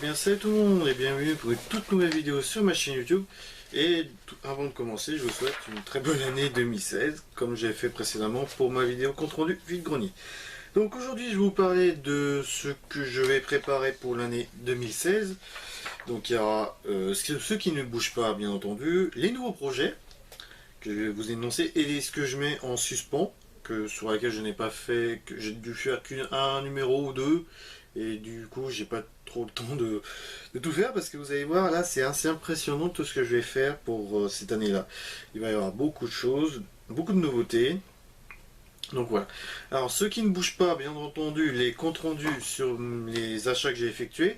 bien salut tout le monde et bienvenue pour une toute nouvelle vidéo sur ma chaîne YouTube. Et avant de commencer, je vous souhaite une très bonne année 2016, comme j'ai fait précédemment pour ma vidéo compte rendu vide-grenier. Donc aujourd'hui, je vais vous parler de ce que je vais préparer pour l'année 2016. Donc il y aura ceux qui ne bougent pas, bien entendu, les nouveaux projets que je vais vous énoncer et ce que je mets en suspens, sur laquelle je n'ai pas fait, que j'ai dû faire qu'un numéro ou deux. Et du coup, j'ai pas trop le temps de tout faire parce que vous allez voir, là, c'est assez impressionnant tout ce que je vais faire pour cette année-là. Il va y avoir beaucoup de choses, beaucoup de nouveautés. Donc voilà. Alors, ceux qui ne bougent pas, bien entendu, les comptes rendus sur les achats que j'ai effectués.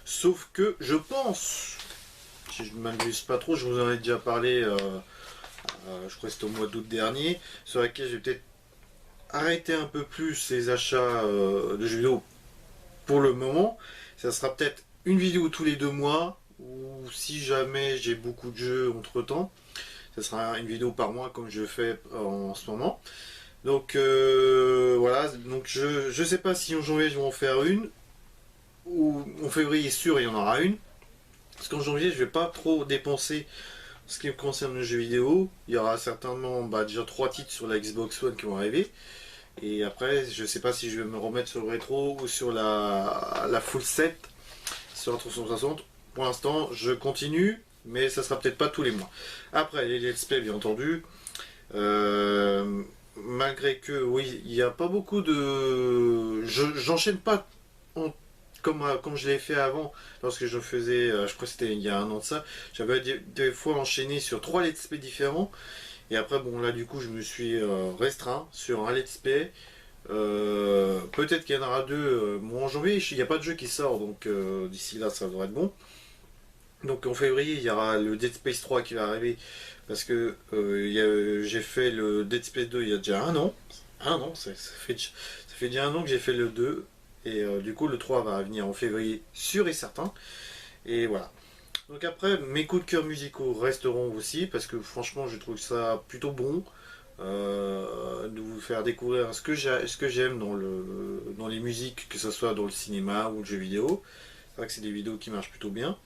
Sauf que je pense, si je ne m'amuse pas trop, je vous en ai déjà parlé, je crois que c'était au mois d'août dernier, sur laquelle j'ai peut-être arrêté un peu plus les achats de jeux vidéo. Pour le moment, ça sera peut-être une vidéo tous les 2 mois, ou si jamais j'ai beaucoup de jeux entre temps, ça sera une vidéo par mois comme je fais en ce moment. Donc voilà, donc je sais pas si en janvier je vais en faire une, ou en février sûr il y en aura une, parce qu'en janvier je vais pas trop dépenser ce qui me concerne le jeu vidéo. Il y aura certainement déjà 3 titres sur la Xbox One qui vont arriver. Et après, je sais pas si je vais me remettre sur le rétro ou sur la full set sur la 360. Pour l'instant, je continue, mais ça sera peut-être pas tous les mois. Après, les let's play, bien entendu. Malgré que, oui, il n'y a pas beaucoup de... J'enchaîne pas comme je l'ai fait avant, lorsque je faisais, je crois que c'était il y a un an de ça. J'avais des fois enchaîné sur 3 let's play différents. Et après, bon, là, du coup, je me suis restreint sur un let's play. Peut-être qu'il y en aura deux. Bon, en janvier, il n'y a pas de jeu qui sort, donc d'ici là, ça devrait être bon. Donc en février, il y aura le Dead Space 3 qui va arriver. Parce que j'ai fait le Dead Space 2 il y a déjà un an. Un an, ça fait déjà un an que j'ai fait le 2. Et du coup, le 3 va venir en février, sûr et certain. Et voilà. Donc après, mes coups de cœur musicaux resteront aussi, parce que franchement, je trouve ça plutôt bon de vous faire découvrir ce que j'aime dans les musiques, que ce soit dans le cinéma ou le jeu vidéo. C'est vrai que c'est des vidéos qui marchent plutôt bien.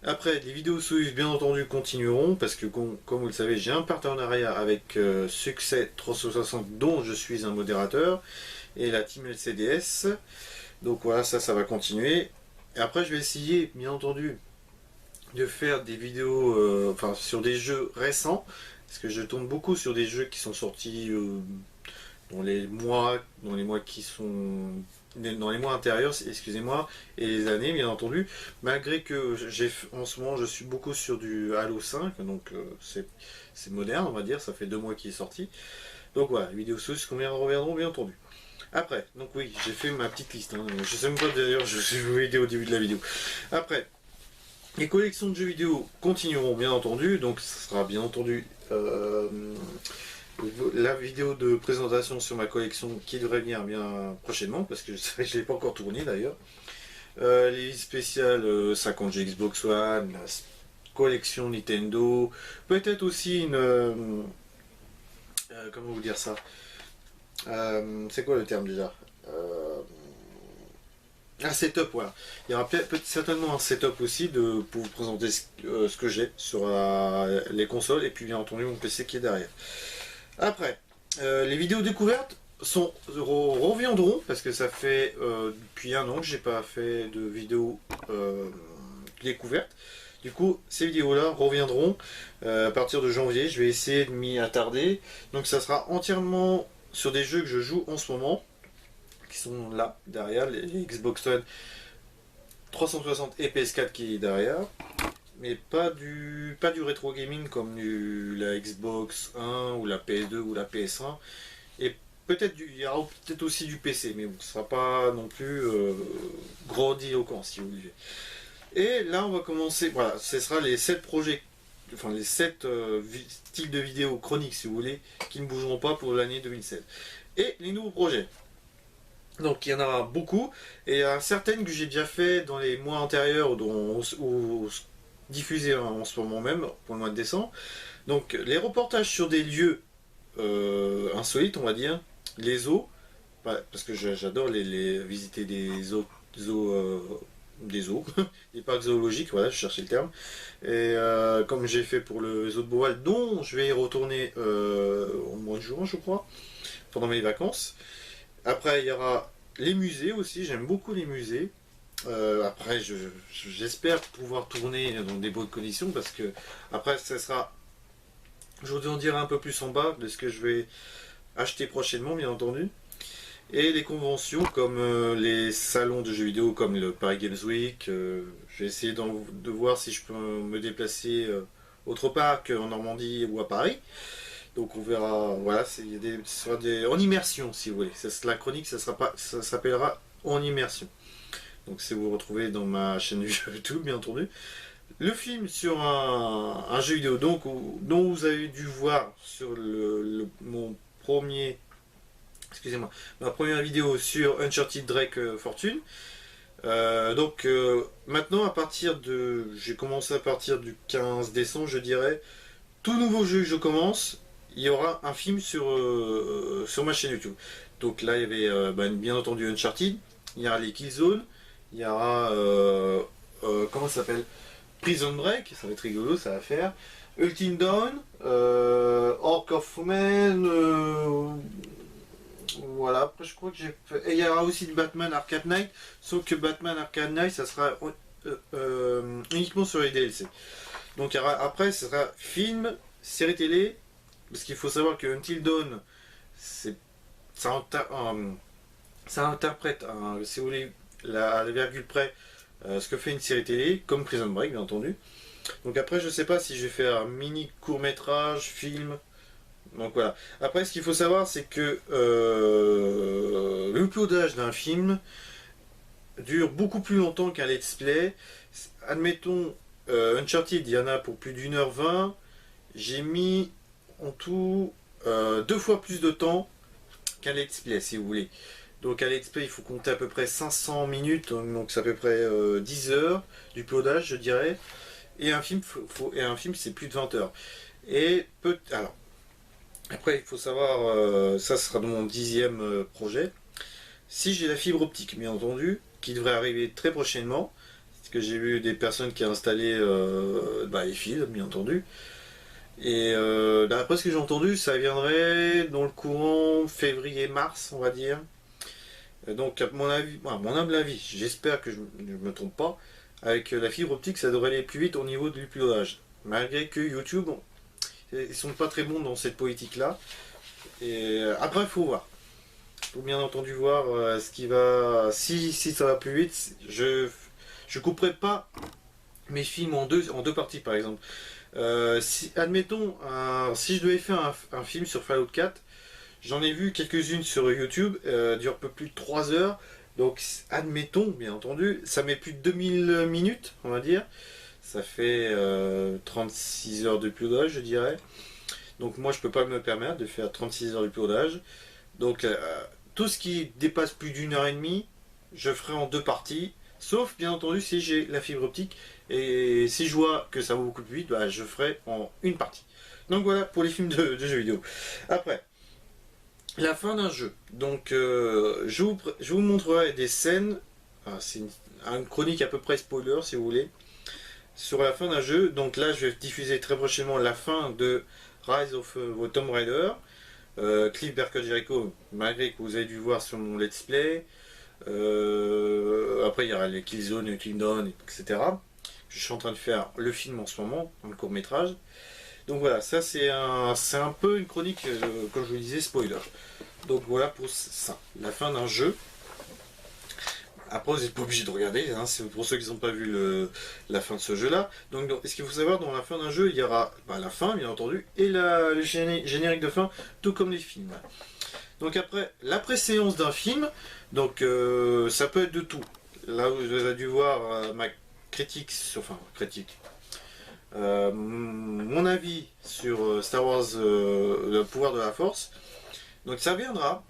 Après, les vidéos suivies, bien entendu, continueront, parce que comme vous le savez, j'ai un partenariat avec Succès 360, dont je suis un modérateur, et la team LCDS. Donc voilà, ça va continuer. Et après, je vais essayer, bien entendu, de faire des vidéos sur des jeux récents, parce que je tourne beaucoup sur des jeux qui sont sortis dans les mois dans les mois antérieurs, excusez-moi, et les années, bien entendu. Malgré que en ce moment je suis beaucoup sur du Halo 5, donc c'est moderne, on va dire, ça fait 2 mois qu'il est sorti. Donc voilà, les vidéos sous combien reviendront, bien entendu. Après, donc oui, j'ai fait ma petite liste, hein. Je sais même pas d'ailleurs, je vous l'ai dit au début de la vidéo. Après, les collections de jeux vidéo continueront, bien entendu, donc ce sera bien entendu la vidéo de présentation sur ma collection qui devrait venir bien prochainement, parce que je ne l'ai pas encore tourné d'ailleurs. Les listes spéciales 50 G Xbox One, la collection Nintendo, peut-être aussi une... comment vous dire ça, c'est quoi le terme déjà, un setup, voilà. Il y aura peut-être certainement un setup aussi pour vous présenter ce que j'ai sur les consoles, et puis bien entendu mon PC qui est derrière. Après, les vidéos découvertes reviendront, parce que ça fait depuis un an que j'ai pas fait de vidéos découvertes. Du coup, ces vidéos-là reviendront à partir de janvier. Je vais essayer de m'y attarder. Donc ça sera entièrement sur des jeux que je joue en ce moment, qui sont là, derrière, les Xbox One 360 et PS4 qui est derrière. Mais pas du rétro gaming comme la Xbox 1 ou la PS2 ou la PS1. Et peut-être il y aura peut-être aussi du PC, mais bon, ce sera pas non plus grandiloquent si vous voulez. Et là on va commencer, voilà, ce sera les 7 projets, enfin les 7 styles de vidéos chroniques si vous voulez, qui ne bougeront pas pour l'année 2016. Et les nouveaux projets. Donc il y en aura beaucoup, et il y en a certaines que j'ai déjà fait dans les mois antérieurs ou diffusées en ce moment même, pour le mois de décembre. Donc les reportages sur des lieux insolites, on va dire, les zoos, parce que j'adore visiter des zoos des zoos, des parcs zoologiques, voilà, je cherchais le terme. Et comme j'ai fait pour le zoo de Beauval, dont je vais y retourner au mois de juin, je crois, pendant mes vacances. Après, il y aura les musées aussi, j'aime beaucoup les musées. Après, j'espère pouvoir tourner dans des bonnes conditions parce que après, ça sera. Je vous en dirai un peu plus en bas de ce que je vais acheter prochainement, bien entendu. Et les conventions comme les salons de jeux vidéo comme le Paris Games Week. Je vais essayer de voir si je peux me déplacer autre part qu'en Normandie ou à Paris. Donc on verra. Voilà, ce sera en immersion si vous voulez. La chronique, ça sera pas, ça s'appellera en immersion. Donc c'est vous retrouvez dans ma chaîne YouTube, bien entendu. Le film sur un jeu vidéo donc, dont vous avez dû voir sur mon premier, excusez-moi, ma première vidéo sur Uncharted Drake Fortune. Maintenant j'ai commencé à partir du 15 décembre, je dirais, tout nouveau jeu que je commence, il y aura un film sur ma chaîne YouTube. Donc là il y avait bien entendu Uncharted, il y aura les Killzone, il y aura comment ça s'appelle, Prison Break, ça va être rigolo, ça va faire. Ultim Dawn, Orc of Man, voilà, après je crois que j'ai fait. Et il y aura aussi du Batman Arkham Knight, sauf que Batman Arkham Knight, ça sera uniquement sur les DLC. Donc après, ça sera film, série télé, parce qu'il faut savoir que Until Dawn, ça, ça interprète, si vous voulez, à la virgule près, ce que fait une série télé, comme Prison Break, bien entendu. Donc après, je sais pas si je vais faire un mini court-métrage, film. Donc voilà. Après, ce qu'il faut savoir, c'est que l'uploadage d'un film dure beaucoup plus longtemps qu'un let's play. Admettons, Uncharted, il y en a pour plus d'1h20. J'ai mis en tout 2 fois plus de temps qu'un let's play, si vous voulez. Donc à let's play, il faut compter à peu près 500 minutes, donc c'est à peu près 10 heures d'uploadage, je dirais. Et un film, c'est plus de 20 heures. Alors, après, il faut savoir, ça sera dans mon 10e projet. Si j'ai la fibre optique, bien entendu, qui devrait arriver très prochainement, parce que j'ai vu des personnes qui ont installé les fils, bien entendu. Et d'après ce que j'ai entendu, ça viendrait dans le courant février-mars, on va dire. Donc, à mon humble avis, j'espère que je ne me trompe pas, avec la fibre optique, ça devrait aller plus vite au niveau de l'uploadage. Malgré que YouTube, ils sont pas très bons dans cette politique-là. Et après, il faut voir. Il faut bien entendu voir ce qui va. Si ça va plus vite, je couperai pas mes films en deux parties, par exemple. Admettons, si je devais faire un film sur Fallout 4, j'en ai vu quelques-unes sur YouTube, durent un peu plus de 3 heures. Donc, admettons, bien entendu, ça met plus de 2000 minutes, on va dire. Ça fait 36 heures de uploadage, je dirais. Donc, moi, je peux pas me permettre de faire 36 heures de uploadage. Donc, tout ce qui dépasse plus d'1h30, je ferai en 2 parties. Sauf, bien entendu, si j'ai la fibre optique. Et si je vois que ça va beaucoup plus vite, je ferai en une partie. Donc, voilà pour les films de jeux vidéo. Après. La fin d'un jeu. Donc, je vous montrerai des scènes. C'est une chronique à peu près spoiler, si vous voulez, sur la fin d'un jeu. Donc là, je vais diffuser très prochainement la fin de Rise of Tomb Raider. Cliff Barker Jericho, malgré que vous avez dû voir sur mon let's play. Après, il y aura les Killzone, les Kingdom, etc. Je suis en train de faire le film en ce moment, un court métrage. Donc voilà, ça c'est un peu une chronique, comme je vous le disais, spoiler. Donc voilà pour ça, la fin d'un jeu. Après, vous n'êtes pas obligé de regarder, hein, c'est pour ceux qui n'ont pas vu la fin de ce jeu-là. Donc, ce qu'il faut savoir, dans la fin d'un jeu, il y aura la fin, bien entendu, et le générique de fin, tout comme les films. Donc après, la pré-séance d'un film, donc ça peut être de tout. Là, vous avez dû voir ma critique, mon avis sur Star Wars, le pouvoir de la force. Donc ça viendra,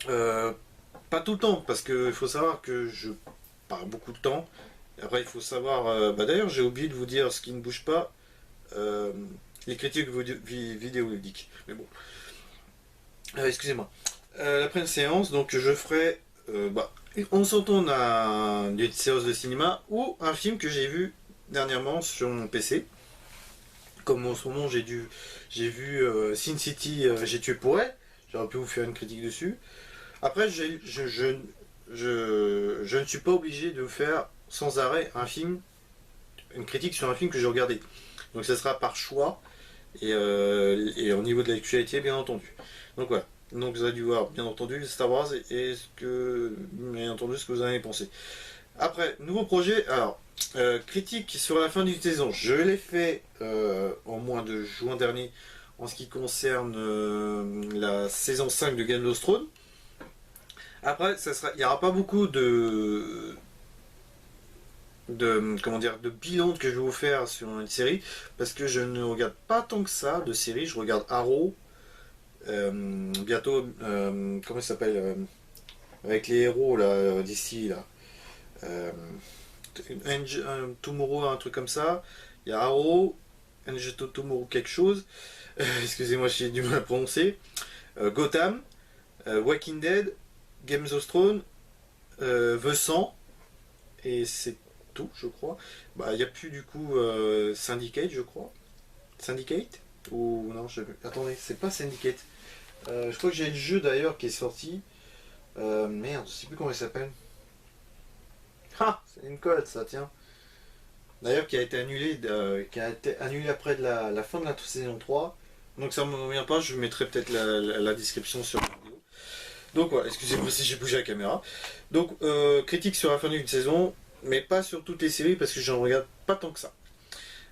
pas tout le temps, parce qu'il faut savoir que je parle beaucoup de temps. Après il faut savoir, d'ailleurs j'ai oublié de vous dire ce qui ne bouge pas, les critiques vidéoludiques. Mais bon, excusez-moi. La préséance, donc je ferai on s'entend d'une séance de cinéma ou un film que j'ai vu dernièrement sur mon PC. Comme en ce moment j'ai vu Sin City, j'ai tué pour elle. J'aurais pu vous faire une critique dessus. Après, je ne suis pas obligé de faire sans arrêt une critique sur un film que j'ai regardé. Donc ça sera par choix et au niveau de l'actualité, bien entendu. Donc voilà. Donc vous avez dû voir, bien entendu, Star Wars bien entendu, ce que vous en avez pensé. Après, nouveau projet. Alors, critique sur la fin d'une saison. Je l'ai fait en mois de juin dernier en ce qui concerne la saison 5 de Game of Thrones. Après, il n'y aura pas beaucoup comment dire, de bilan que je vais vous faire sur une série parce que je ne regarde pas tant que ça de séries. Je regarde Arrow, bientôt, comment ça s'appelle, avec les héros là d'ici là. Euh, Tomorrow, un truc comme ça. Il y a Arrow, Tomorrow quelque chose. Excusez-moi, j'ai du mal à prononcer. Gotham, Walking Dead, Games of Thrones, The 100, et c'est tout, je crois. Bah, il n'y a plus du coup Syndicate, je crois. Syndicate. Ou non, attendez, c'est pas Syndicate. Je crois que j'ai le jeu d'ailleurs qui est sorti. Merde, je sais plus comment il s'appelle. Ah, c'est une colle ça, tiens. D'ailleurs, qui a été annulé après la fin de la saison 3. Donc ça ne me revient pas, je mettrai peut-être la description sur la vidéo. Donc voilà, excusez-moi si j'ai bougé la caméra. Donc critique sur la fin d'une saison, mais pas sur toutes les séries parce que j'en regarde pas tant que ça.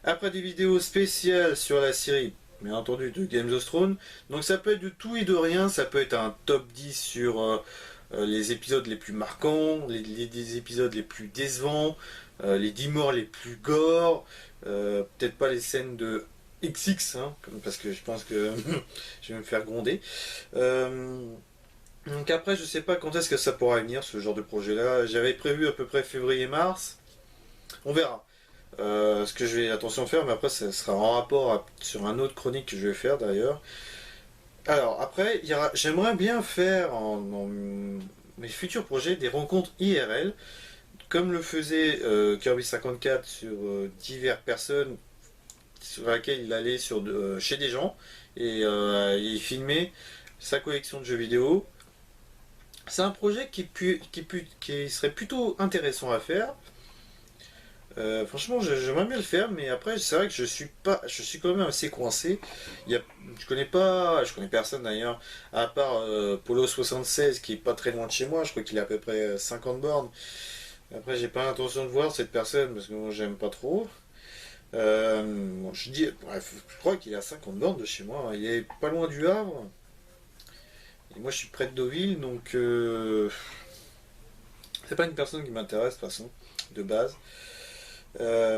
Après des vidéos spéciales sur la série, bien entendu, de Games of Thrones. Donc ça peut être de tout et de rien, ça peut être un top 10 sur les épisodes les plus marquants, les épisodes les plus décevants, les 10 morts les plus gore, peut-être pas les scènes de XX, hein, parce que je pense que je vais me faire gronder. Donc après, je sais pas quand est-ce que ça pourra venir, ce genre de projet-là. J'avais prévu à peu près février-mars. On verra. Ce que je vais attention faire, mais après, ça sera en rapport sur un autre chronique que je vais faire d'ailleurs. Alors après, j'aimerais bien faire dans mes futurs projets des rencontres IRL, comme le faisait Kirby 54 sur diverses personnes sur laquelle il allait chez des gens et il filmait sa collection de jeux vidéo. C'est un projet qui serait plutôt intéressant à faire. Franchement, j'aimerais bien le faire, mais après, c'est vrai que je suis quand même assez coincé. Je connais personne d'ailleurs, à part Polo 76 qui est pas très loin de chez moi. Je crois qu'il a à peu près 50 bornes. Après, j'ai pas l'intention de voir cette personne parce que moi, j'aime pas trop. Bon, bref, je crois qu'il est à 50 bornes de chez moi. Il est pas loin du Havre. Et moi, je suis près de Deauville, donc c'est pas une personne qui m'intéresse de toute façon, de base.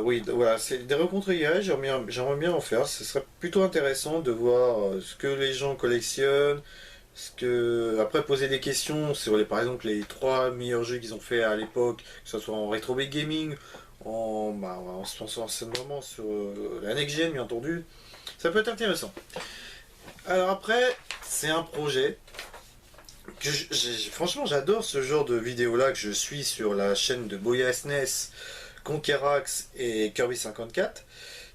Oui, voilà, c'est des rencontres IRL, j'aimerais bien en faire. Ce serait plutôt intéressant de voir ce que les gens collectionnent, après poser des questions sur par exemple les trois meilleurs jeux qu'ils ont fait à l'époque, que ce soit en rétro gaming, en se pensant vraiment sur la next gen, bien entendu. Ça peut être intéressant. Alors après, c'est un projet franchement, j'adore ce genre de vidéo là que je suis sur la chaîne de Boya SNES, Conquerax et Kirby 54.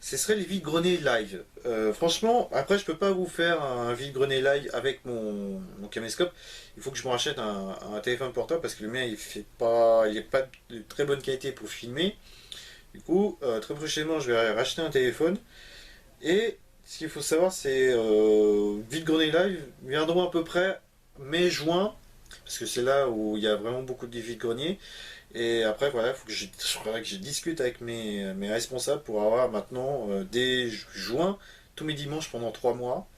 Ce serait les vide-greniers live. Franchement, après, je peux pas vous faire un vide-grenier live avec mon caméscope. Il faut que je me rachète un téléphone portable parce que le mien il est pas de très bonne qualité pour filmer. Du coup, très prochainement, je vais racheter un téléphone. Et ce qu'il faut savoir, c'est vide-grenier live viendront à peu près mai-juin, parce que c'est là où il y a vraiment beaucoup de vide-greniers. Et après, voilà, faudrait que je discute avec mes responsables pour avoir maintenant, dès juin, tous mes dimanches pendant 3 mois.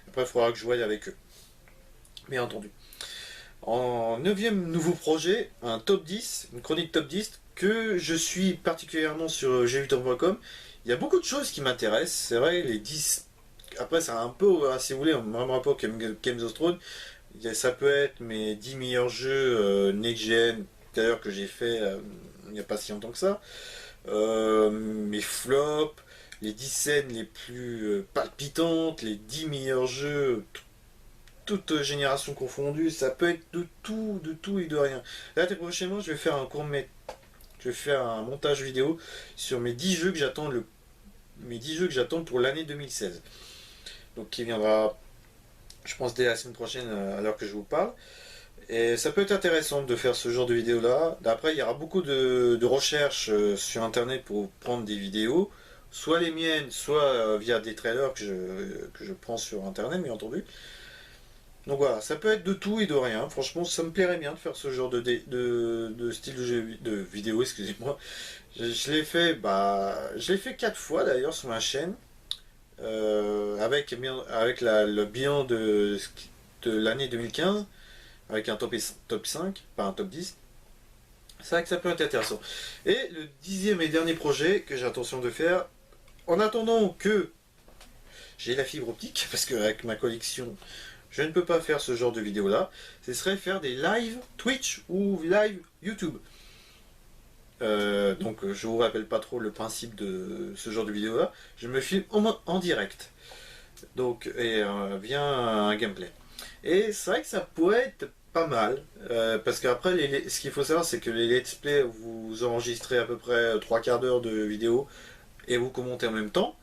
Après, il faudra que je voie avec eux, bien entendu. En neuvième nouveau projet, un top 10, une chronique top 10, que je suis particulièrement sur jeuxvideo.com. Il y a beaucoup de choses qui m'intéressent, c'est vrai, les 10. Après, c'est un peu, si vous voulez, en même rapport que Games of Thrones. Ça peut être mes 10 meilleurs jeux next-gen, d'ailleurs que j'ai fait il n'y a pas si longtemps que ça. Mes flops, les 10 scènes les plus palpitantes, les 10 meilleurs jeux toute génération confondue, ça peut être de tout et de rien. Là, très prochainement, je vais faire je vais faire un montage vidéo sur mes 10 jeux que j'attends mes 10 jeux que j'attends pour l'année 2016. Donc qui viendra, je pense, dès la semaine prochaine à l'heure que je vous parle. Et ça peut être intéressant de faire ce genre de vidéo là. Après, il y aura beaucoup de recherches sur internet pour prendre des vidéos, soit les miennes, soit via des trailers que je prends sur internet, bien entendu. Donc voilà, ça peut être de tout et de rien. Franchement, ça me plairait bien de faire ce genre de style de vidéo, excusez-moi. Je l'ai fait, je l'ai fait 4 fois d'ailleurs sur ma chaîne, avec le bilan de l'année 2015, avec un top 5, pas un top 10. C'est vrai que ça peut être intéressant. Et le 10e et dernier projet que j'ai intention de faire, en attendant que j'ai la fibre optique, parce qu'avec ma collection, je ne peux pas faire ce genre de vidéo là, ce serait faire des live Twitch ou live YouTube. Donc je vous rappelle pas trop le principe de ce genre de vidéo là, je me filme en direct, donc via un gameplay. Et c'est vrai que ça pourrait être pas mal, parce qu'après ce qu'il faut savoir c'est que les let's play, vous enregistrez à peu près 3/4 d'heure de vidéo et vous commentez en même temps.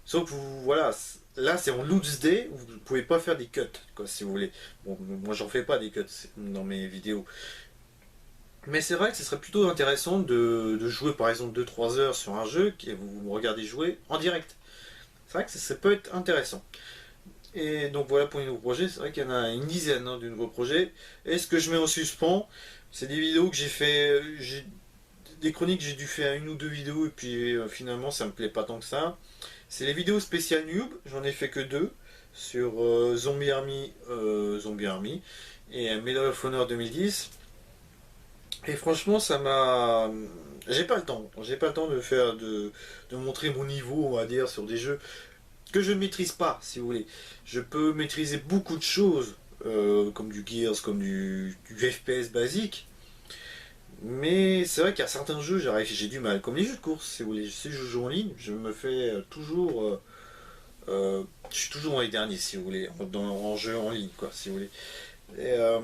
Sauf que voilà, là c'est en loose day, vous pouvez pas faire des cuts, quoi, si vous voulez. Bon, moi j'en fais pas des cuts dans mes vidéos. Mais c'est vrai que ce serait plutôt intéressant de jouer par exemple 2-3 heures sur un jeu et vous regardez jouer en direct. C'est vrai que ça peut être intéressant. Et donc voilà pour les nouveaux projets, c'est vrai qu'il y en a une dizaine de nouveaux projets. Et ce que je mets en suspens, c'est des vidéos que j'ai fait, des chroniques que j'ai dû faire une ou deux vidéos et puis finalement ça me plaît pas tant que ça. C'est les vidéos spéciales noob, j'en ai fait que 2 sur Zombie Army et Medal of Honor 2010. Et franchement, ça m'a. J'ai pas le temps. J'ai pas le temps de montrer mon niveau, on va dire, sur des jeux que je ne maîtrise pas, si vous voulez. Je peux maîtriser beaucoup de choses, comme du Gears, comme du FPS basique. Mais c'est vrai qu'il y a certains jeux, j'ai du mal. Comme les jeux de course, si vous voulez. Si je joue en ligne, je me fais toujours. Je suis toujours dans les derniers, si vous voulez, en jeu en ligne, quoi, si vous voulez. Et, euh,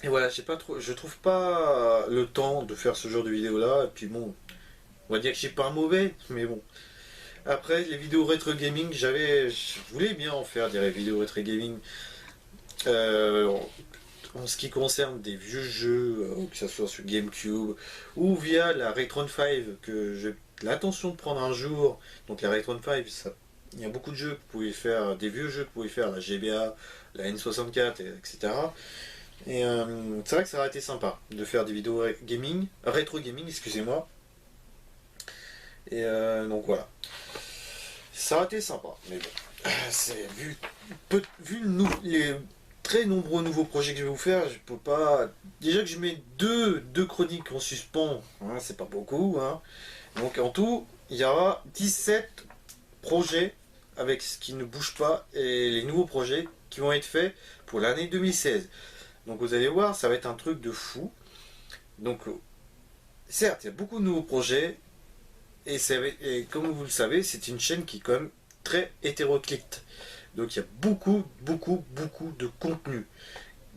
et voilà, je trouve pas le temps de faire ce genre de vidéo là. Et puis bon, on va dire que je suis pas mauvais, mais bon. Après, les vidéos rétro gaming, je voulais bien en faire des vidéos rétro gaming. Euh, en ce qui concerne des vieux jeux, que ce soit sur GameCube ou via la Retron 5, que j'ai l'intention de prendre un jour. Donc la Retron 5, il y a beaucoup de jeux que vous pouvez faire, des vieux jeux que vous pouvez faire, la GBA, la N64, etc. Et c'est vrai que ça aurait été sympa de faire des vidéos gaming, rétro gaming, excusez-moi. Et donc voilà. Ça aurait été sympa, mais bon. C'est vu les très nombreux nouveaux projets que je vais vous faire, je peux pas. Déjà que je mets deux chroniques en suspens, hein, c'est pas beaucoup. Hein. Donc en tout, il y aura 17 projets avec ce qui ne bouge pas et les nouveaux projets qui vont être faits pour l'année 2016. Donc vous allez voir, ça va être un truc de fou. Donc certes, il y a beaucoup de nouveaux projets et comme vous le savez, c'est une chaîne qui est quand même très hétéroclite. Donc il y a beaucoup de contenu.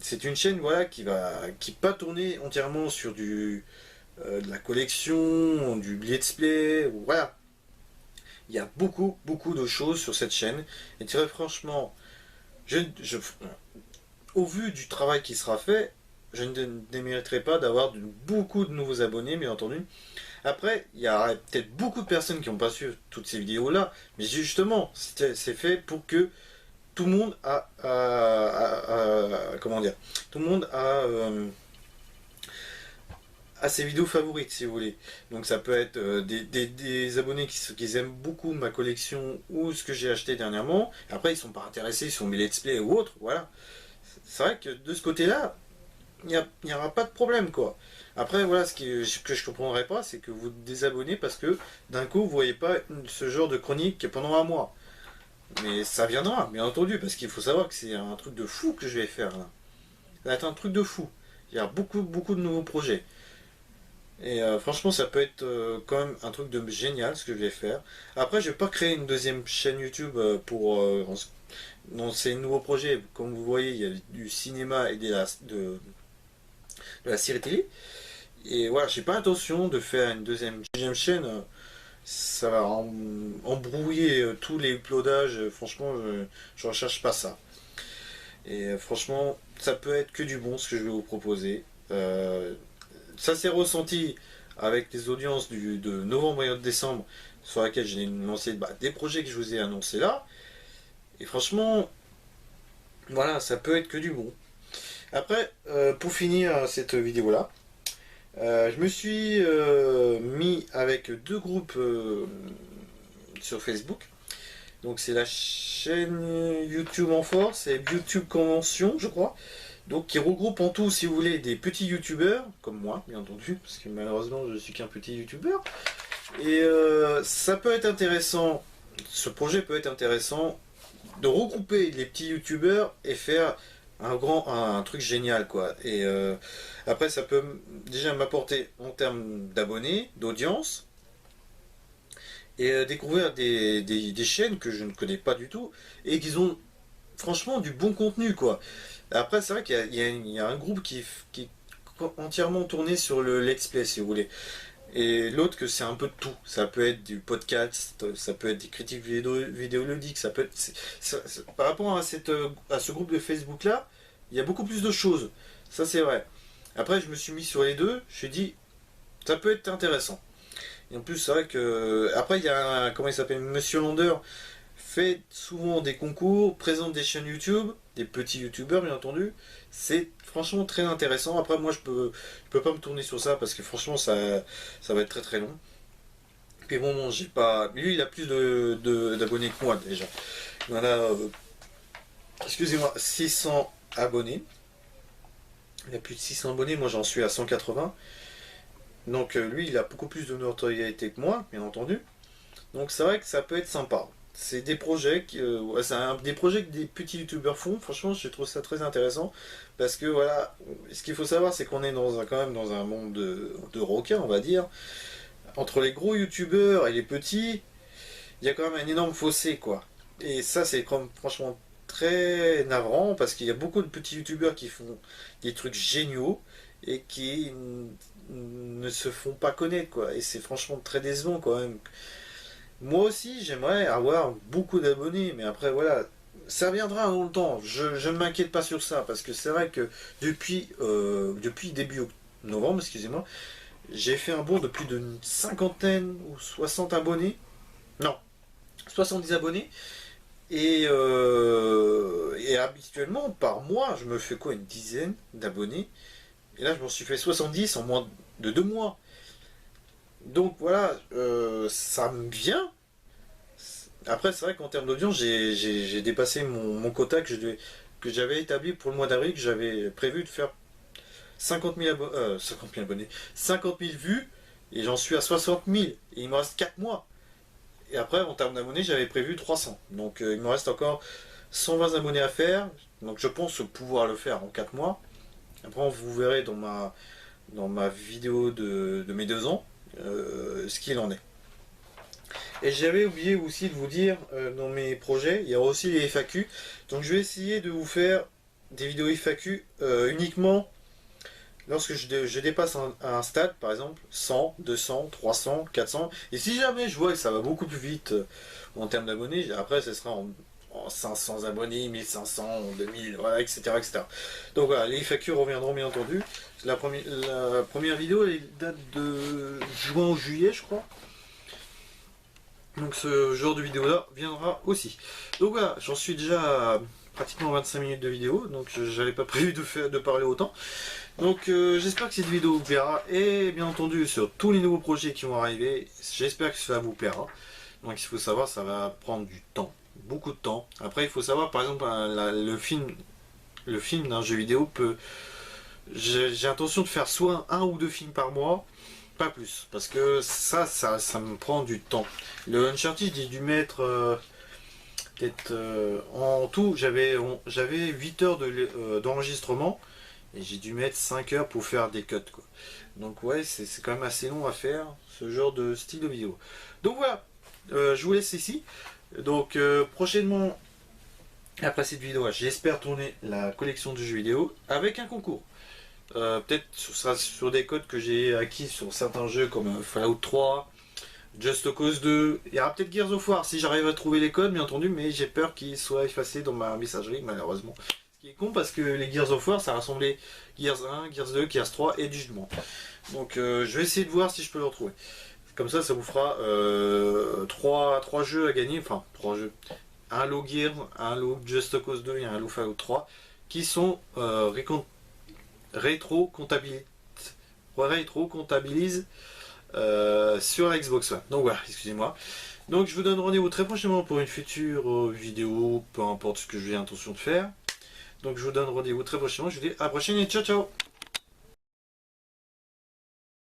C'est une chaîne voilà qui pas tourner entièrement sur de la collection, du let's play, voilà. Il y a beaucoup de choses sur cette chaîne et très franchement, au vu du travail qui sera fait, je ne démériterai pas d'avoir beaucoup de nouveaux abonnés, bien entendu. Après, il y a peut-être beaucoup de personnes qui n'ont pas su toutes ces vidéos-là, mais justement, c'est fait pour que tout le monde comment dire, tout le monde a ses vidéos favorites, si vous voulez. Donc ça peut être des abonnés qui aiment beaucoup ma collection ou ce que j'ai acheté dernièrement. Après, ils sont pas intéressés sur mes let's play ou autres, voilà. C'est vrai que de ce côté-là, il n'y aura pas de problème, quoi. Après, voilà, que je comprendrais pas, c'est que vous désabonnez parce que d'un coup, vous voyez pas ce genre de chronique pendant un mois. Mais ça viendra, bien entendu, parce qu'il faut savoir que c'est un truc de fou que je vais faire là. Ça va être un truc de fou. Il y a beaucoup de nouveaux projets. Et franchement, ça peut être quand même un truc de génial ce que je vais faire. Après, je vais pas créer une deuxième chaîne YouTube dans ces nouveaux projets, comme vous voyez, il y a du cinéma et de la série télé. Et voilà, j'ai pas l'intention de faire une deuxième chaîne. Ça va embrouiller tous les uploadages. Franchement, je recherche pas ça. Et franchement, ça peut être que du bon ce que je vais vous proposer. Ça s'est ressenti avec les audiences de novembre et de décembre sur laquelle j'ai lancé des projets que je vous ai annoncés là. Et franchement, voilà, ça peut être que du bon. Après, pour finir cette vidéo là, je me suis mis avec deux groupes sur Facebook. Donc c'est la chaîne YouTube en force et YouTube Convention, je crois. Donc qui regroupe en tout, si vous voulez, des petits youtubeurs, comme moi, bien entendu, parce que malheureusement je suis qu'un petit youtubeur. Et ça peut être intéressant, ce projet peut être intéressant de regrouper les petits youtubeurs et faire un truc génial, quoi. Et après ça peut déjà m'apporter en termes d'abonnés, d'audience, et découvrir des chaînes que je ne connais pas du tout et qui ont franchement du bon contenu, quoi. Après c'est vrai qu'il y a un groupe qui est entièrement tourné sur le let's play, si vous voulez, et l'autre que c'est un peu de tout. Ça peut être du podcast, ça peut être des critiques vidéoludiques, ça peut être par rapport à ce groupe de Facebook là, il y a beaucoup plus de choses, ça c'est vrai. Après je me suis mis sur les deux, je me suis dit ça peut être intéressant. Et en plus, c'est vrai que. Après, il y a comment il s'appelle, Monsieur Lander, fait souvent des concours, présente des chaînes YouTube, des petits YouTubeurs, bien entendu. C'est franchement très intéressant. Après, moi, je peux pas me tourner sur ça parce que franchement, ça va être très très long. Puis bon, j'ai pas. Lui, il a plus d'abonnés que moi déjà. Il en a, excusez-moi, 600 abonnés. Il a plus de 600 abonnés, moi j'en suis à 180. Donc lui, il a beaucoup plus de notoriété que moi, bien entendu. Donc c'est vrai que ça peut être sympa. C'est des projets, des projets que des petits youtubeurs font. Franchement, je trouve ça très intéressant parce que voilà, ce qu'il faut savoir, c'est qu'on est quand même dans un monde de requins, on va dire. Entre les gros youtubeurs et les petits, il y a quand même un énorme fossé, quoi. Et ça, c'est quand même franchement très navrant parce qu'il y a beaucoup de petits youtubeurs qui font des trucs géniaux et qui ne se font pas connaître, quoi. Et c'est franchement très décevant quand même. Moi aussi, j'aimerais avoir beaucoup d'abonnés, mais après voilà, ça viendra dans le temps. Je ne m'inquiète pas sur ça parce que c'est vrai que depuis début novembre, excusez-moi, j'ai fait un bond de plus d'une cinquantaine ou 60 abonnés. Non, 70 abonnés. Et habituellement, par mois, je me fais quoi, une dizaine d'abonnés. Et là, je m'en suis fait 70 en moins de 2 mois. Donc voilà, ça me vient. Après, c'est vrai qu'en termes d'audience, j'ai dépassé mon quota que j'avais établi pour le mois d'avril, que j'avais prévu de faire 50 000 abonnés, 50 000 vues, et j'en suis à 60 000. Et il me reste 4 mois. Et après, en termes d'abonnés, j'avais prévu 300. Donc il me reste encore 120 abonnés à faire. Donc je pense pouvoir le faire en 4 mois. Après, vous verrez dans ma vidéo de mes 2 ans ce qu'il en est. Et j'avais oublié aussi de vous dire, dans mes projets, il y aura aussi les FAQ. Donc je vais essayer de vous faire des vidéos FAQ uniquement lorsque je dépasse un stade, par exemple, 100, 200, 300, 400. Et si jamais je vois que ça va beaucoup plus vite en termes d'abonnés, après ce sera en 500 abonnés, 1500, 2000, voilà, etc., etc. Donc voilà, les FAQ reviendront bien entendu. La première vidéo, elle date de juin ou juillet, je crois. Donc ce genre de vidéo là viendra aussi. Donc voilà, j'en suis déjà à pratiquement 25 minutes de vidéo, donc j'avais pas prévu de parler autant. Donc j'espère que cette vidéo vous plaira, et bien entendu sur tous les nouveaux projets qui vont arriver, j'espère que ça vous plaira. Donc il faut savoir, ça va prendre du temps, beaucoup de temps. Après il faut savoir, par exemple, le film d'un jeu vidéo j'ai intention de faire soit un ou deux films par mois, pas plus, parce que ça me prend du temps. Le Uncharted, j'ai dû mettre peut-être en tout, j'avais 8 heures d'enregistrement, et j'ai dû mettre 5 heures pour faire des cuts, quoi. Donc ouais, c'est quand même assez long à faire ce genre de style de vidéo. Donc voilà, je vous laisse ici. Donc prochainement, après cette vidéo, j'espère tourner la collection de jeux vidéo avec un concours. Peut-être ce sera sur des codes que j'ai acquis sur certains jeux comme Fallout 3, Just Cause 2. Il y aura peut-être Gears of War si j'arrive à trouver les codes, bien entendu, mais j'ai peur qu'ils soient effacés dans ma messagerie, malheureusement. Ce qui est con parce que les Gears of War, ça rassemblait Gears 1, Gears 2, Gears 3 et Judgment. Donc je vais essayer de voir si je peux le retrouver. Comme ça vous fera 3 jeux à gagner, enfin 3 jeux. Un Halo Gears, un Halo Just Cause 2 et un Halo Fallout 3 qui sont rétro-comptabilisent sur la Xbox One. Donc voilà, excusez-moi. Donc je vous donne rendez-vous très prochainement pour une future vidéo, peu importe ce que j'ai intention de faire. Donc je vous donne rendez-vous très prochainement. Je vous dis à la prochaine et ciao ciao.